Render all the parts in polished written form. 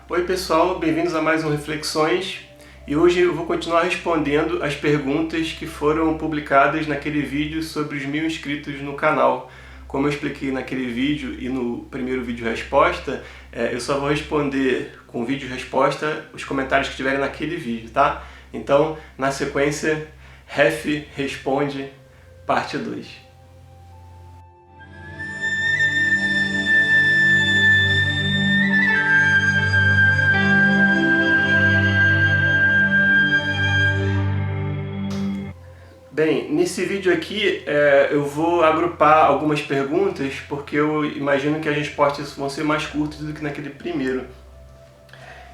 Oi pessoal, bem-vindos a mais um Reflexões e hoje eu vou continuar respondendo as perguntas que foram publicadas naquele vídeo sobre os 1000 inscritos no canal. Como eu expliquei naquele vídeo e no primeiro vídeo resposta, eu só vou responder com vídeo resposta os comentários que tiverem naquele vídeo, tá? Então, na sequência, Ref responde parte 2. Bem, nesse vídeo aqui eu vou agrupar algumas perguntas porque eu imagino que as respostas vão ser mais curtas do que naquele primeiro.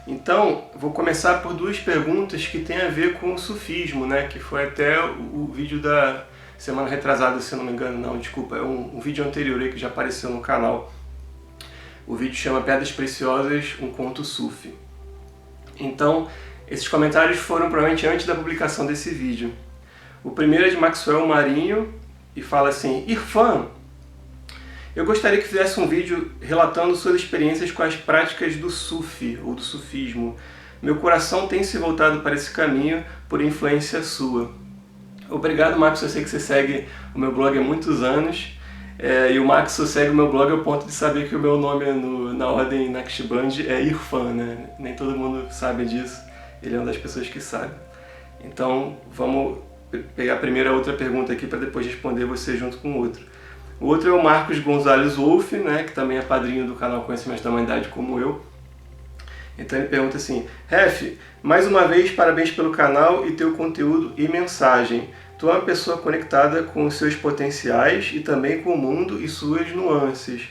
Então, vou começar por duas perguntas que têm a ver com o sufismo, né? Que foi até o vídeo da semana retrasada, se eu não me engano. Não, desculpa, é um vídeo anterior aí que já apareceu no canal. O vídeo chama Pedras Preciosas, um conto sufi. Então, esses comentários foram provavelmente antes da publicação desse vídeo. O primeiro é de Maxwell Marinho e fala assim: Irfan, eu gostaria que fizesse um vídeo relatando suas experiências com as práticas do sufi ou do sufismo. Meu coração tem se voltado para esse caminho por influência sua. Obrigado, Max, eu sei que você segue o meu blog há muitos anos e o Max segue o meu blog ao ponto de saber que o meu nome na ordem Naqshbandi é Irfan, né? Nem todo mundo sabe disso, ele é uma das pessoas que sabe. Então, vamos pegar primeiro a outra pergunta aqui para depois responder você junto com o outro. O outro é o Marcos Gonzalez Wolff, né, que também é padrinho do canal Conhecimento da Humanidade como eu. Então ele pergunta assim: Ref, mais uma vez parabéns pelo canal e teu conteúdo e mensagem. Tu é uma pessoa conectada com os seus potenciais e também com o mundo e suas nuances.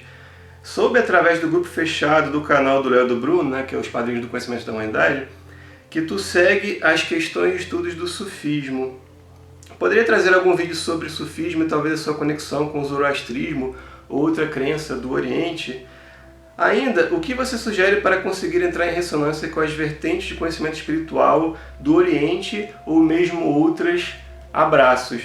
Soube através do grupo fechado do canal do Léo e do Bruno, né, que é os padrinhos do Conhecimento da Humanidade, que tu segue as questões e estudos do sufismo. Poderia trazer algum vídeo sobre sufismo e talvez a sua conexão com o zoroastrismo ou outra crença do Oriente? Ainda, o que você sugere para conseguir entrar em ressonância com as vertentes de conhecimento espiritual do Oriente ou mesmo outras? Abraços.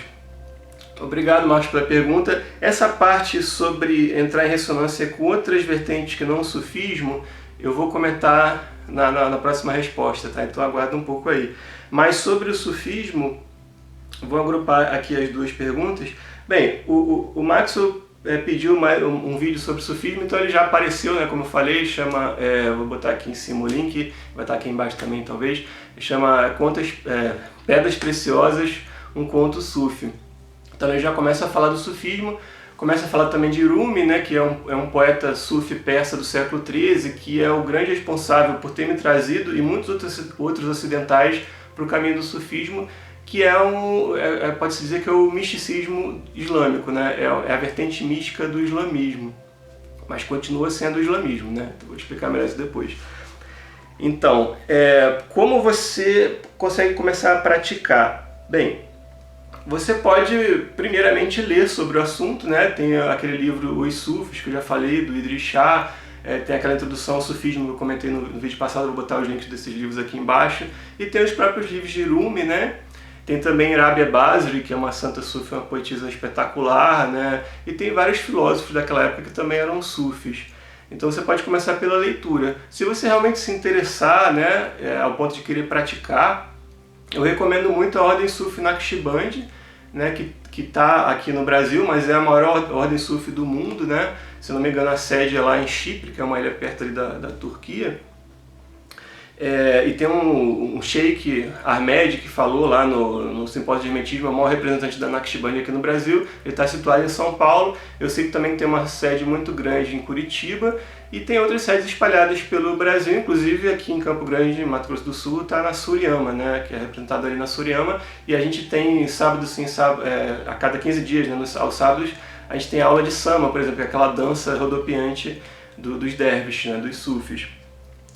Obrigado, Marcos, pela pergunta. Essa parte sobre entrar em ressonância com outras vertentes que não o sufismo, eu vou comentar na próxima resposta, tá? Então aguarda um pouco aí. Mas sobre o sufismo, vou agrupar aqui as duas perguntas. Bem, o Maxwell pediu um vídeo sobre sufismo, então ele já apareceu, né, como eu falei, chama, vou botar aqui em cima o link, vai estar aqui embaixo também talvez, chama Pedras Preciosas, um conto sufi. Então ele já começa a falar do sufismo, começa a falar também de Rumi, né, que é um poeta sufi persa do século XIII, que é o grande responsável por ter me trazido e muitos outros ocidentais para o caminho do sufismo, que pode-se dizer que é o misticismo islâmico, né? É a vertente mística do islamismo, mas continua sendo o islamismo, né? Então, vou explicar melhor isso depois. Então, como você consegue começar a praticar? Bem, você pode primeiramente ler sobre o assunto, né? Tem aquele livro Os Sufis, que eu já falei, do Idris Shah, tem aquela introdução ao sufismo que eu comentei no vídeo passado, vou botar os links desses livros aqui embaixo, e tem os próprios livros de Rumi, né? Tem também Rabia Basri, que é uma santa sufi, uma poetisa espetacular, né? E tem vários filósofos daquela época que também eram sufis. Então você pode começar pela leitura. Se você realmente se interessar, né, ao ponto de querer praticar, eu recomendo muito a Ordem Sufi Naqshbandi, né, que está aqui no Brasil, mas é a maior ordem sufi do mundo, né? Se não me engano, a sede é lá em Chipre, que é uma ilha perto ali da Turquia. E tem um sheik Ahmed que falou lá no simpósio de hermetismo, é o maior representante da Naqshbandi aqui no Brasil. Ele está situado em São Paulo. Eu sei que também tem uma sede muito grande em Curitiba e tem outras sedes espalhadas pelo Brasil, inclusive aqui em Campo Grande, Mato Grosso do Sul, está na Suriyama, né, que é representado ali na Suriyama. E a gente tem sábado, sim, a cada 15 dias, né, aos sábados, a gente tem aula de samba, por exemplo, que é aquela dança rodopiante dos dervishes, né, dos sufis.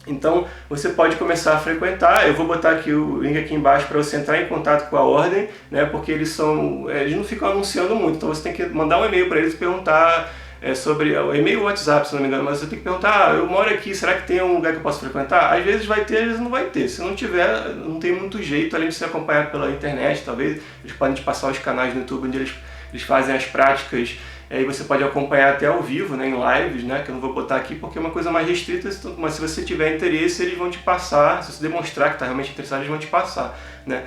Então você pode começar a frequentar. Eu vou botar aqui o link aqui embaixo para você entrar em contato com a ordem, né, porque eles não ficam anunciando muito, então você tem que mandar um e-mail para eles e perguntar sobre o e-mail ou WhatsApp, se não me engano, mas você tem que perguntar: eu moro aqui, será que tem um lugar que eu posso frequentar? Às vezes vai ter, às vezes não vai ter. Se não tiver, não tem muito jeito, além de se acompanhar pela internet, talvez eles podem te passar os canais no YouTube onde eles fazem as práticas Aí você pode acompanhar até ao vivo, né, em lives, né, que eu não vou botar aqui porque é uma coisa mais restrita, mas se você tiver interesse, eles vão te passar, se você demonstrar que está realmente interessado, eles vão te passar, né.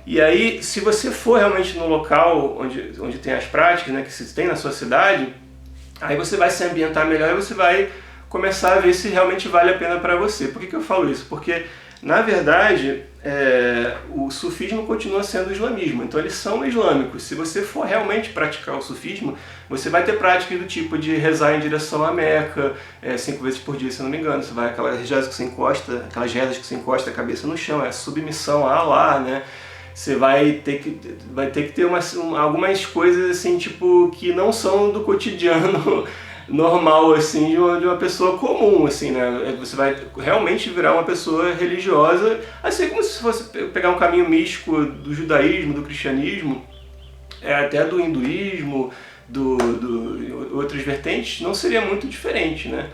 E aí, se você for realmente no local onde tem as práticas, né, que se tem na sua cidade, aí você vai se ambientar melhor e você vai começar a ver se realmente vale a pena para você. Por que eu falo isso? Porque, na verdade, o sufismo continua sendo o islamismo, então eles são islâmicos. Se você for realmente praticar o sufismo, você vai ter práticas do tipo de rezar em direção à Meca, 5 vezes por dia, se não me engano. Você vai aquelas rezas que você encosta a cabeça no chão, é submissão a Allah, né? Você vai ter que ter algumas coisas assim, tipo, que não são do cotidiano normal, assim, de uma pessoa comum, assim, né? Você vai realmente virar uma pessoa religiosa, assim como se fosse pegar um caminho místico do judaísmo, do cristianismo, até do hinduísmo, outras vertentes, não seria muito diferente, né?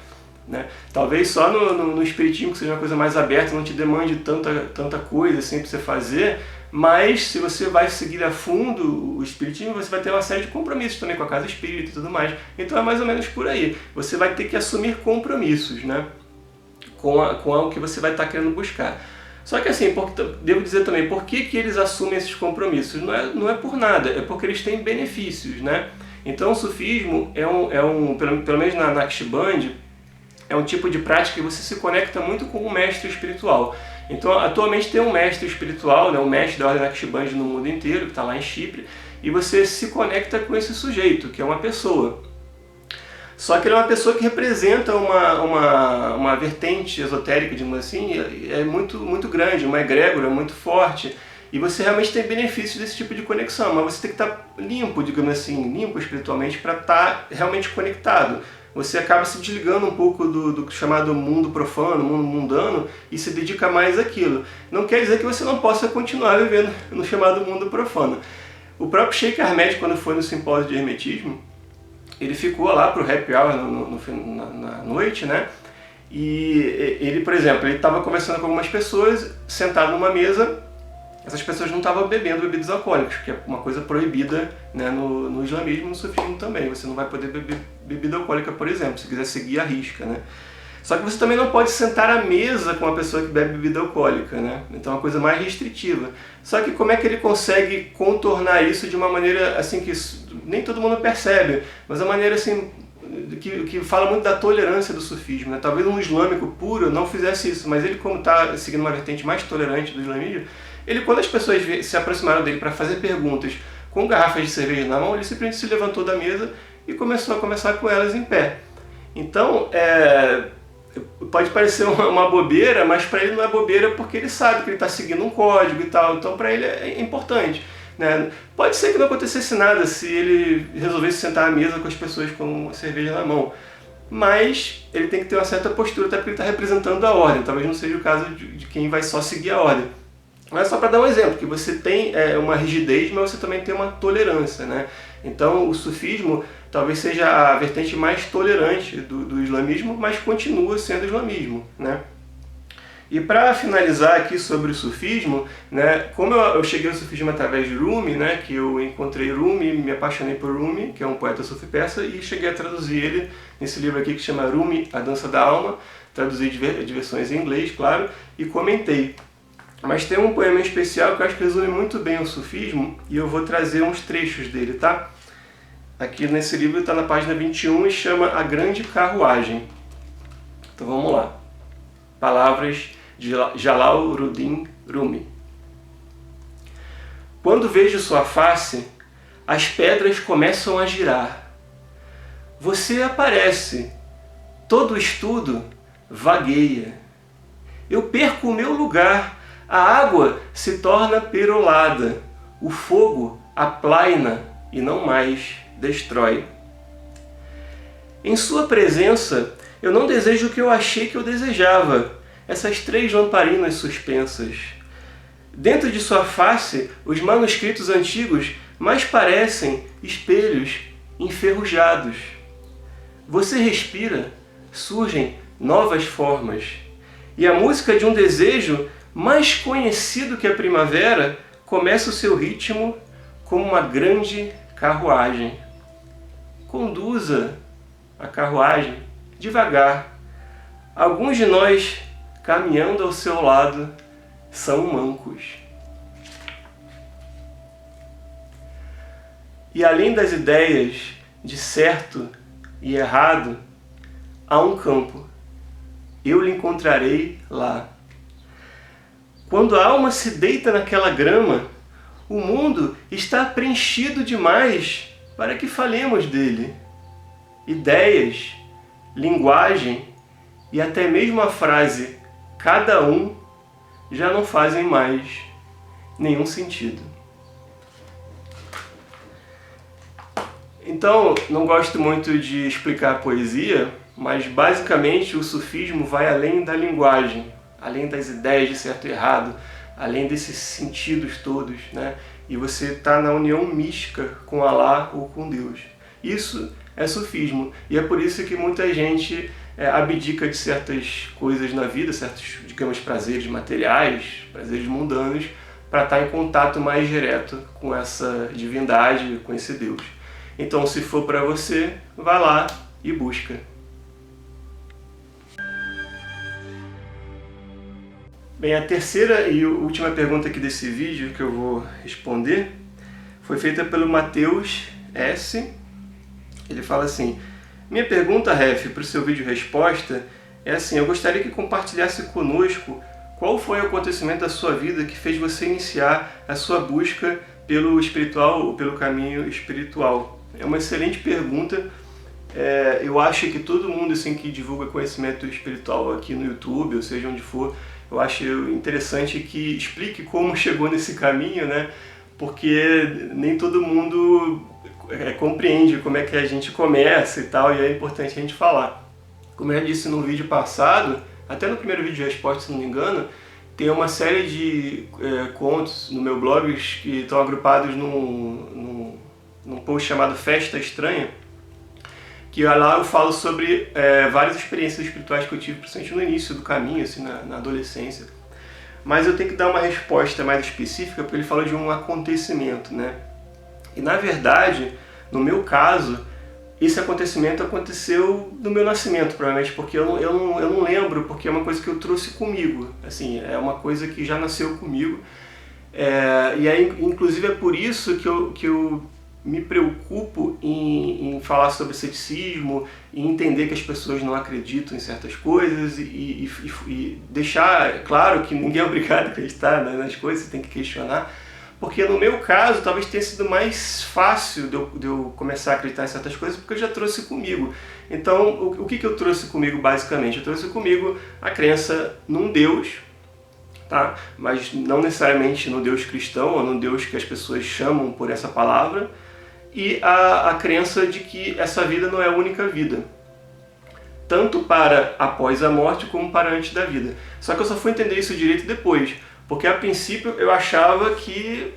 Talvez só no espiritismo, que seja uma coisa mais aberta, não te demande tanta coisa assim para você fazer, mas se você vai seguir a fundo o espiritismo, você vai ter uma série de compromissos também com a casa espírita e tudo mais. Então é mais ou menos por aí. Você vai ter que assumir compromissos, né, com o que você vai estar querendo buscar. Só que assim, devo dizer também, por que eles assumem esses compromissos? Não é por nada, é porque eles têm benefícios, né? Então o sufismo pelo menos na Naqshband, é um tipo de prática que você se conecta muito com o mestre espiritual. Então, atualmente tem um mestre espiritual, né, um mestre da Ordem Naqshband no mundo inteiro, que está lá em Chipre, e você se conecta com esse sujeito, que é uma pessoa. Só que ele é uma pessoa que representa uma vertente esotérica, digamos assim, é muito, muito grande, uma egrégora muito forte, e você realmente tem benefícios desse tipo de conexão, mas você tem que estar limpo, digamos assim, limpo espiritualmente para estar realmente conectado. Você acaba se desligando um pouco do chamado mundo profano, mundo mundano, e se dedica mais àquilo. Não quer dizer que você não possa continuar vivendo no chamado mundo profano. O próprio Sheikh Ahmed, quando foi no simpósio de hermetismo, ele ficou lá para o happy hour na noite, né? E ele, por exemplo, ele estava conversando com algumas pessoas, sentado numa mesa. Essas pessoas não estavam bebendo bebidas alcoólicas, que é uma coisa proibida, né, no islamismo e no sufismo também. Você não vai poder beber bebida alcoólica, por exemplo, se quiser seguir a risca, né? Só que você também não pode sentar à mesa com uma pessoa que bebe bebida alcoólica, né? Então é uma coisa mais restritiva. Só que como é que ele consegue contornar isso de uma maneira assim que nem todo mundo percebe, mas a maneira assim que fala muito da tolerância do sufismo, né? Talvez um islâmico puro não fizesse isso, mas ele, como está seguindo uma vertente mais tolerante do islamismo, ele, quando as pessoas se aproximaram dele para fazer perguntas com garrafas de cerveja na mão, ele simplesmente se levantou da mesa e começou a conversar com elas em pé. Então, pode parecer uma bobeira, mas para ele não é bobeira porque ele sabe que ele está seguindo um código e tal, então para ele é importante, né? Pode ser que não acontecesse nada se ele resolvesse sentar à mesa com as pessoas com cerveja na mão, mas ele tem que ter uma certa postura, até porque ele está representando a ordem, talvez não seja o caso de quem vai só seguir a ordem. Mas só para dar um exemplo, que você tem uma rigidez, mas você também tem uma tolerância, né? Então o sufismo talvez seja a vertente mais tolerante do islamismo, mas continua sendo islamismo, né? E para finalizar aqui sobre o sufismo, né, como eu cheguei ao sufismo através de Rumi, né, que eu encontrei Rumi, me apaixonei por Rumi, que é um poeta sufi persa, e cheguei a traduzir ele nesse livro aqui que chama Rumi, A Dança da Alma, traduzi de versões em inglês, claro, e comentei. Mas tem um poema especial que eu acho que resume muito bem o sufismo, e eu vou trazer uns trechos dele, tá? Aqui nesse livro está na página 21 e chama A Grande Carruagem. Então vamos lá. Palavras de Jalaluddin Rumi. Quando vejo sua face, as pedras começam a girar. Você aparece, todo o estudo vagueia. Eu perco o meu lugar, a água se torna perolada, o fogo aplaina e não mais destrói. Em sua presença, eu não desejo o que eu achei que eu desejava, essas 3 lamparinas suspensas. Dentro de sua face, os manuscritos antigos mais parecem espelhos enferrujados. Você respira, surgem novas formas. E a música de um desejo mais conhecido que a primavera começa o seu ritmo como uma grande carruagem. conduza a carruagem devagar. Alguns de nós, caminhando ao seu lado, são mancos. E além das ideias de certo e errado, há um campo. Eu lhe encontrarei lá. Quando a alma se deita naquela grama, o mundo está preenchido demais para que falemos dele. Ideias, linguagem e até mesmo a frase "cada um" já não fazem mais nenhum sentido. Então, não gosto muito de explicar poesia, mas basicamente o sufismo vai além da linguagem, além das ideias de certo e errado, além desses sentidos todos, né? E você está na união mística com Alá ou com Deus. Isso é sufismo, e é por isso que muita gente abdica de certas coisas na vida, certos, digamos, prazeres materiais, prazeres mundanos, para estar em contato mais direto com essa divindade, com esse Deus. Então, se for para você, vá lá e busca. Bem, a terceira e última pergunta aqui desse vídeo que eu vou responder foi feita pelo Matheus S. Ele fala assim: minha pergunta, Ref, para o seu vídeo resposta é assim: eu gostaria que compartilhasse conosco qual foi o acontecimento da sua vida que fez você iniciar a sua busca pelo espiritual ou pelo caminho espiritual. É uma excelente pergunta. Eu acho que todo mundo assim, que divulga conhecimento espiritual aqui no YouTube, ou seja, onde for, eu acho interessante que explique como chegou nesse caminho, né? Porque nem todo mundo compreende como é que a gente começa e tal, e é importante a gente falar. Como eu já disse no vídeo passado, até no primeiro vídeo de resposta, se não me engano, tem uma série de contos no meu blog que estão agrupados num post chamado Festa Estranha, que lá eu falo sobre várias experiências espirituais que eu tive, principalmente no início do caminho, assim, na adolescência. Mas eu tenho que dar uma resposta mais específica, porque ele fala de um acontecimento, né? E na verdade, no meu caso, esse acontecimento aconteceu no meu nascimento, provavelmente, porque eu não lembro, porque é uma coisa que eu trouxe comigo, assim, é uma coisa que já nasceu comigo. E aí, inclusive, é por isso que eu me preocupo em falar sobre ceticismo, em entender que as pessoas não acreditam em certas coisas e deixar claro que ninguém é obrigado a acreditar nas coisas, você tem que questionar. Porque no meu caso, talvez tenha sido mais fácil de eu começar a acreditar em certas coisas, porque eu já trouxe comigo. Então, o que eu trouxe comigo basicamente? Eu trouxe comigo a crença num Deus, tá? Mas não necessariamente no Deus cristão, ou no Deus que as pessoas chamam por essa palavra, e a crença de que essa vida não é a única vida, tanto para após a morte como para antes da vida. Só que eu só fui entender isso direito depois, porque a princípio eu achava que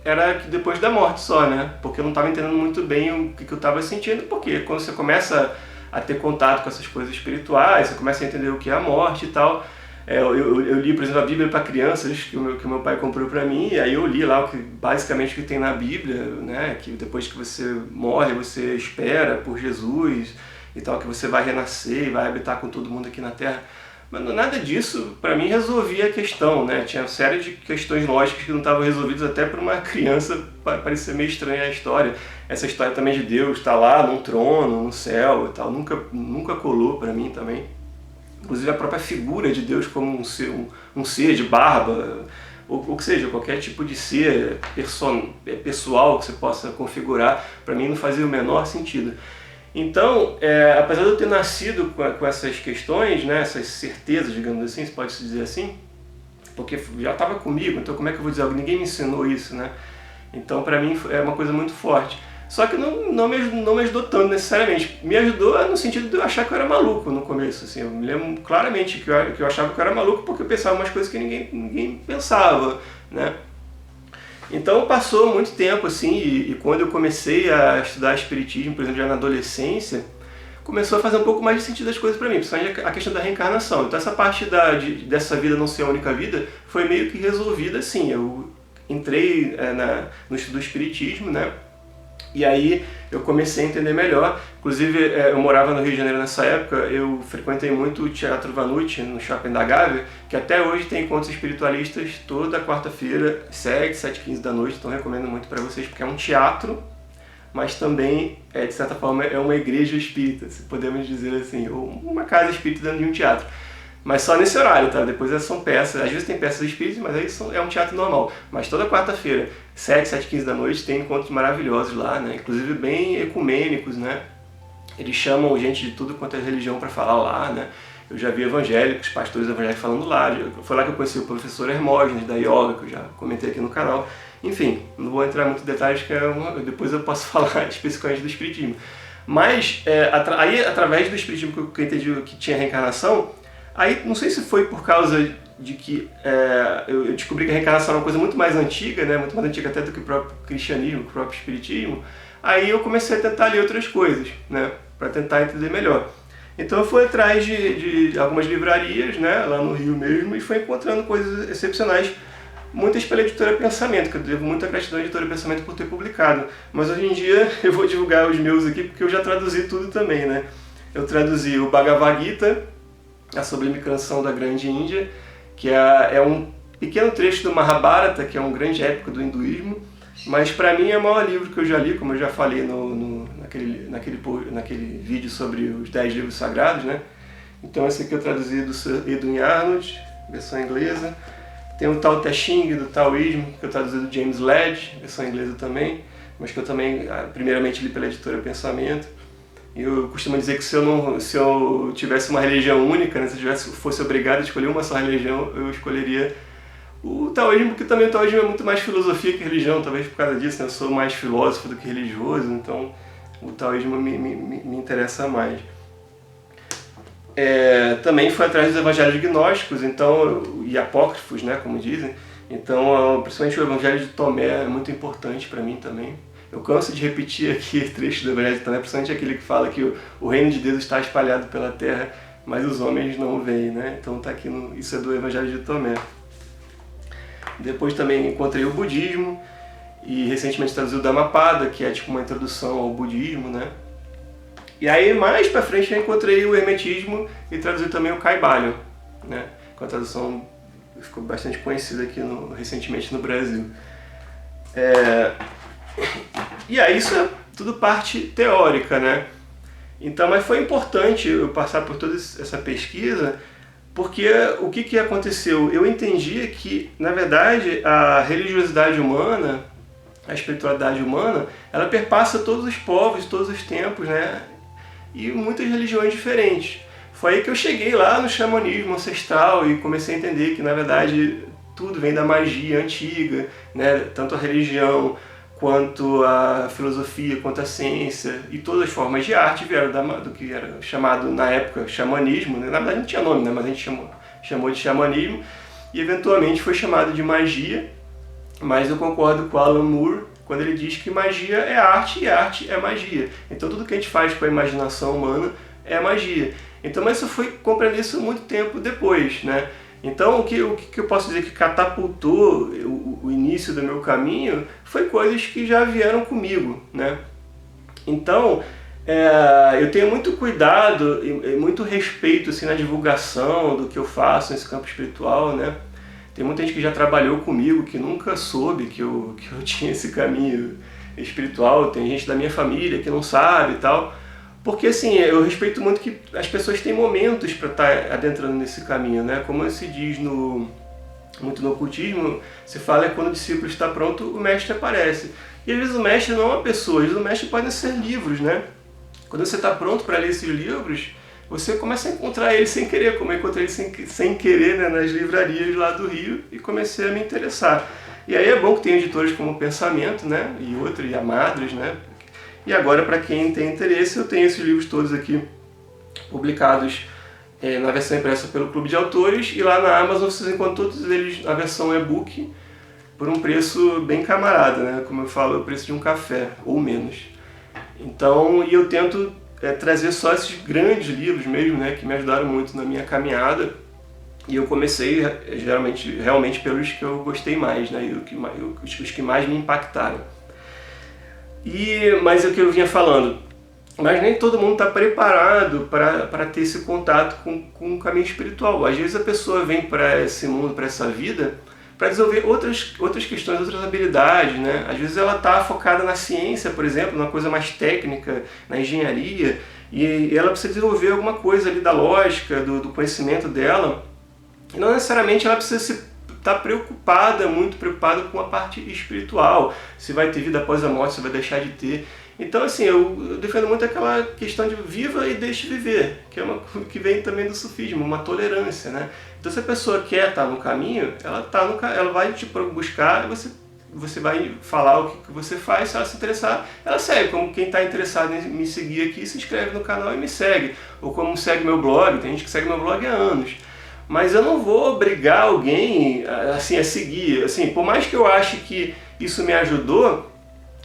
era depois da morte só, né? Porque eu não estava entendendo muito bem o que eu estava sentindo, porque quando você começa a ter contato com essas coisas espirituais, você começa a entender o que é a morte e tal. Eu li, por exemplo, a Bíblia para crianças que o meu pai comprou para mim, e aí eu li lá basicamente o que tem na Bíblia, né? Que depois que você morre, você espera por Jesus e tal, que você vai renascer e vai habitar com todo mundo aqui na Terra. Mas nada disso, para mim, resolvia a questão, né? Tinha uma série de questões lógicas que não estavam resolvidas, até para uma criança parecia meio estranha a história. Essa história também de Deus estar lá num trono, no céu e tal, nunca colou para mim também. Inclusive a própria figura de Deus como um ser de barba, ou que seja, qualquer tipo de ser pessoal que você possa configurar, para mim não fazia o menor sentido. Então, apesar de eu ter nascido com essas questões, né, essas certezas, digamos assim, se pode se dizer assim, porque já estava comigo, então como é que eu vou dizer algo? Ninguém me ensinou isso, né? Então, para mim, é uma coisa muito forte. Só que não me ajudou tanto necessariamente. Me ajudou no sentido de eu achar que eu era maluco no começo. Assim. Eu me lembro claramente que eu achava que eu era maluco porque eu pensava umas coisas que ninguém pensava, né? Então passou muito tempo assim, e quando eu comecei a estudar espiritismo, por exemplo, já na adolescência, começou a fazer um pouco mais de sentido as coisas para mim, principalmente a questão da reencarnação. Então essa parte dessa vida não ser a única vida foi meio que resolvida assim. Eu entrei no estudo do espiritismo, né? E aí eu comecei a entender melhor. Inclusive, eu morava no Rio de Janeiro nessa época, eu frequentei muito o Teatro Vanucci, no Shopping da Gávea, que até hoje tem encontros espiritualistas toda quarta-feira, 7, 7h15 da noite, então recomendo muito para vocês, porque é um teatro, mas também, de certa forma, é uma igreja espírita, se podemos dizer assim, ou uma casa espírita dentro de um teatro. Mas só nesse horário, tá? Depois são peças, às vezes tem peças espíritas, mas aí é um teatro normal. Mas toda quarta-feira, 7, 7h15 da noite, tem encontros maravilhosos lá, né? Inclusive bem ecumênicos, né? Eles chamam gente de tudo quanto é religião para falar lá, né? Eu já vi evangélicos, pastores evangélicos falando lá. Foi lá que eu conheci o professor Hermógenes, da yoga, que eu já comentei aqui no canal. Enfim, não vou entrar em muitos detalhes, que depois eu posso falar especificamente do espiritismo. Mas, aí, através do espiritismo que eu entendi que tinha reencarnação, aí, não sei se foi por causa de que eu descobri que a reencarnação é uma coisa muito mais antiga, né? Muito mais antiga até do que o próprio cristianismo, o próprio espiritismo. Aí eu comecei a tentar ler outras coisas, né? Para tentar entender melhor. Então eu fui atrás de algumas livrarias, né? Lá no Rio mesmo, e fui encontrando coisas excepcionais, muitas pela Editora Pensamento, que eu devo muita gratidão à Editora Pensamento por ter publicado. Mas hoje em dia eu vou divulgar os meus aqui, porque eu já traduzi tudo também, né? Eu traduzi o Bhagavad Gita, A Sublime Canção da Grande Índia, que é um pequeno trecho do Mahabharata, que é um grande épico do hinduísmo, mas para mim é o maior livro que eu já li, como eu já falei naquele vídeo sobre os 10 livros sagrados, né? Então esse aqui eu traduzi do Sir Edwin Arnold, versão inglesa. Tem o Tao Te Ching, do Taoísmo, que eu traduzi do James Ledge, versão inglesa também, mas que eu também, primeiramente, li pela Editora Pensamento. E eu costumo dizer que se eu tivesse uma religião única, né, se eu fosse obrigado a escolher uma só religião, eu escolheria o taoísmo, porque também o taoísmo é muito mais filosofia que religião, talvez por causa disso, né? Eu sou mais filósofo do que religioso, então o taoísmo me interessa mais. Também fui atrás dos evangelhos gnósticos, então, e apócrifos, né, como dizem. Então, principalmente o evangelho de Tomé é muito importante para mim também. Eu canso de repetir aqui trecho do evangelho de Tomé, principalmente aquele que fala que o reino de Deus está espalhado pela terra, mas os homens não veem, né? Então tá aqui isso é do evangelho de Tomé. Depois também encontrei o budismo e recentemente traduzi o Dhammapada, que é tipo uma introdução ao budismo, né? E aí mais pra frente eu encontrei o hermetismo e traduzi também o Kaivalho, né? Com a tradução ficou bastante conhecida aqui recentemente no Brasil. E aí isso é tudo parte teórica, né? Então, mas foi importante eu passar por toda essa pesquisa, porque o que aconteceu? Eu entendi que, na verdade, a religiosidade humana, a espiritualidade humana, ela perpassa todos os povos, todos os tempos, né? E muitas religiões diferentes. Foi aí que eu cheguei lá no xamanismo ancestral e comecei a entender que, na verdade, tudo vem da magia antiga, né? Tanto a religião, quanto a filosofia, quanto a ciência e todas as formas de arte vieram do que era chamado na época xamanismo, né? Na verdade não tinha nome, né? Mas a gente chamou de xamanismo e eventualmente foi chamado de magia, mas eu concordo com Alan Moore quando ele diz que magia é arte e arte é magia. Então tudo que a gente faz com a imaginação humana é magia. Então, mas eu fui compreender isso muito tempo depois, né? Então, o que eu posso dizer que catapultou o início do meu caminho foi coisas que já vieram comigo, né? Então, eu tenho muito cuidado e muito respeito assim, na divulgação do que eu faço nesse campo espiritual, né? Tem muita gente que já trabalhou comigo, que nunca soube que eu tinha esse caminho espiritual. Tem gente da minha família que não sabe e tal. Porque assim, eu respeito muito que as pessoas têm momentos para estar adentrando nesse caminho, né? Como se diz muito no ocultismo, se fala quando o discípulo está pronto, o mestre aparece. E às vezes o mestre não é uma pessoa, às vezes o mestre pode ser livros, né? Quando você está pronto para ler esses livros, você começa a encontrar ele sem querer, como eu encontrei ele sem querer, né, nas livrarias lá do Rio e comecei a me interessar. E aí é bom que tem editores como Pensamento, né? E outros, e a Madres, né? E agora, para quem tem interesse, eu tenho esses livros todos aqui publicados na versão impressa pelo Clube de Autores, e lá na Amazon vocês encontram todos eles na versão e-book por um preço bem camarada, né? Como eu falo, é o preço de um café, ou menos. Então, e eu tento trazer só esses grandes livros mesmo, né? Que me ajudaram muito na minha caminhada, e eu comecei realmente pelos que eu gostei mais, né? E os que mais me impactaram. Mas é o que eu vinha falando, mas nem todo mundo está preparado para ter esse contato com o caminho espiritual. Às vezes a pessoa vem para esse mundo, para essa vida, para desenvolver outras questões, outras habilidades, né? Às vezes ela está focada na ciência, por exemplo, numa coisa mais técnica, na engenharia, e ela precisa desenvolver alguma coisa ali da lógica, do conhecimento dela, e não necessariamente ela precisa estar muito preocupada com a parte espiritual, se vai ter vida após a morte, se vai deixar de ter. Então, assim, eu defendo muito aquela questão de viva e deixe viver, que é uma que vem também do sufismo, uma tolerância, né? Então, se a pessoa quer estar no caminho, ela vai te buscar, você vai falar o que você faz, se ela se interessar, ela segue. Como quem está interessado em me seguir aqui, se inscreve no canal e me segue. Ou como segue meu blog, tem gente que segue meu blog há anos. Mas eu não vou obrigar alguém assim, a seguir. Assim, por mais que eu ache que isso me ajudou,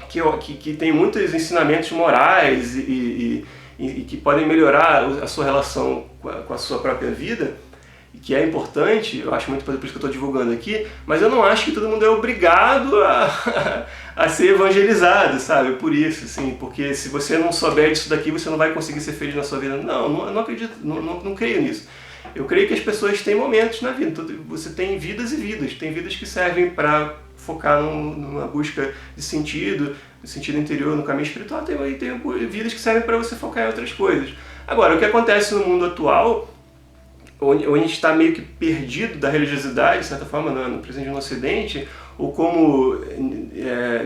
que tem muitos ensinamentos morais e que podem melhorar a sua relação com a sua própria vida, que é importante, eu acho muito importante, por isso que eu estou divulgando aqui, mas eu não acho que todo mundo é obrigado a ser evangelizado, sabe? Por isso, assim, porque se você não souber disso daqui, você não vai conseguir ser feliz na sua vida. Não acredito, não creio nisso. Eu creio que as pessoas têm momentos na vida, então você tem vidas e vidas, tem vidas que servem para focar numa busca de sentido interior, no caminho espiritual, tem vidas que servem para você focar em outras coisas. Agora, o que acontece no mundo atual, onde a gente está meio que perdido da religiosidade, de certa forma, no presente no Ocidente, ou como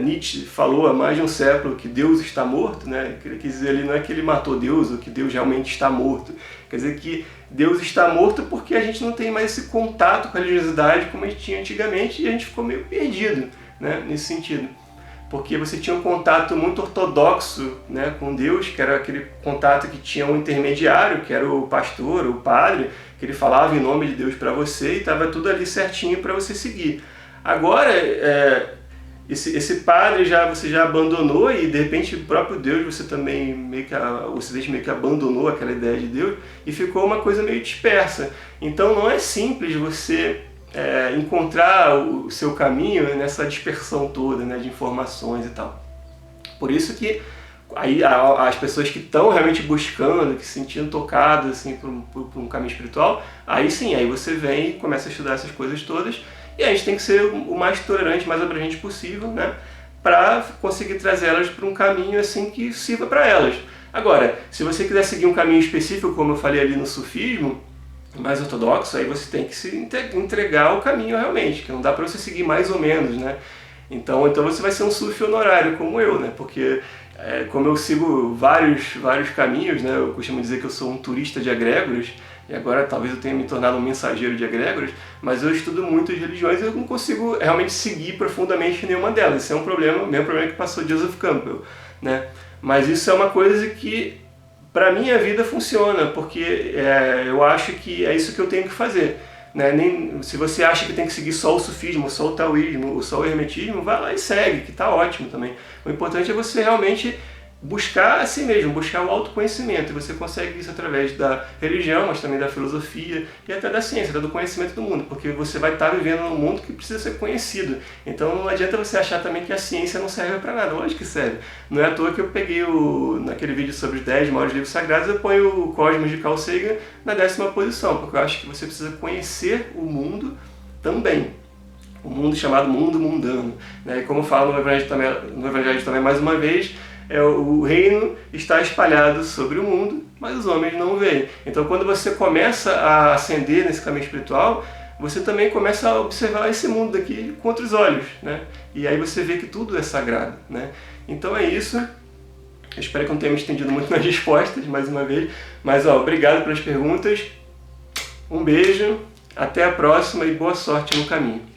Nietzsche falou há mais de um século, que Deus está morto, né? Quer dizer, ele não é que ele matou Deus, ou que Deus realmente está morto. Quer dizer que Deus está morto porque a gente não tem mais esse contato com a religiosidade como a gente tinha antigamente, e a gente ficou meio perdido, né, nesse sentido. Porque você tinha um contato muito ortodoxo, né, com Deus, que era aquele contato que tinha um intermediário, que era o pastor, o padre, que ele falava em nome de Deus para você e estava tudo ali certinho para você seguir. Agora, esse padre você já abandonou, e de repente o próprio Deus, você também o Ocidente meio que abandonou aquela ideia de Deus e ficou uma coisa meio dispersa. Então não é simples você encontrar o seu caminho nessa dispersão toda, né, de informações e tal. Por isso que aí as pessoas que estão realmente buscando, que se sentindo tocadas assim, por um caminho espiritual, aí sim, aí você vem e começa a estudar essas coisas todas, e a gente tem que ser o mais tolerante, mais abrangente possível, né, para conseguir trazer elas para um caminho assim que sirva para elas. Agora, se você quiser seguir um caminho específico, como eu falei ali no sufismo, mais ortodoxo, aí você tem que se entregar ao caminho realmente, que não dá para você seguir mais ou menos, né? Então você vai ser um sufi honorário como eu, né? Porque como eu sigo vários caminhos, né? Eu costumo dizer que eu sou um turista de egrégoras, e agora talvez eu tenha me tornado um mensageiro de egrégoras, mas eu estudo muitas religiões e eu não consigo realmente seguir profundamente nenhuma delas. Isso é um problema, o mesmo problema que passou Joseph Campbell, né? Mas isso é uma coisa que para minha vida funciona, porque eu acho que é isso que eu tenho que fazer, né? Se você acha que tem que seguir só o sufismo, só o taoísmo, ou só o hermetismo, vai lá e segue, que está ótimo também. O importante é você realmente buscar a si mesmo, buscar o autoconhecimento, e você consegue isso através da religião, mas também da filosofia e até da ciência, até do conhecimento do mundo, porque você vai estar vivendo num mundo que precisa ser conhecido. Então não adianta você achar também que a ciência não serve para nada, lógico que serve. Não é à toa que eu peguei naquele vídeo sobre os 10 maiores livros sagrados, eu ponho o Cosmos de Carl Sagan na 10ª posição, porque eu acho que você precisa conhecer o mundo também. O mundo chamado mundo mundano, né? E como fala no Evangelho também mais uma vez, o reino está espalhado sobre o mundo, mas os homens não o veem. Então quando você começa a ascender nesse caminho espiritual, você também começa a observar esse mundo daqui com outros olhos, né? E aí você vê que tudo é sagrado, né? Então é isso. Eu espero que eu não tenha me estendido muito nas respostas, mais uma vez. Mas obrigado pelas perguntas. Um beijo, até a próxima e boa sorte no caminho.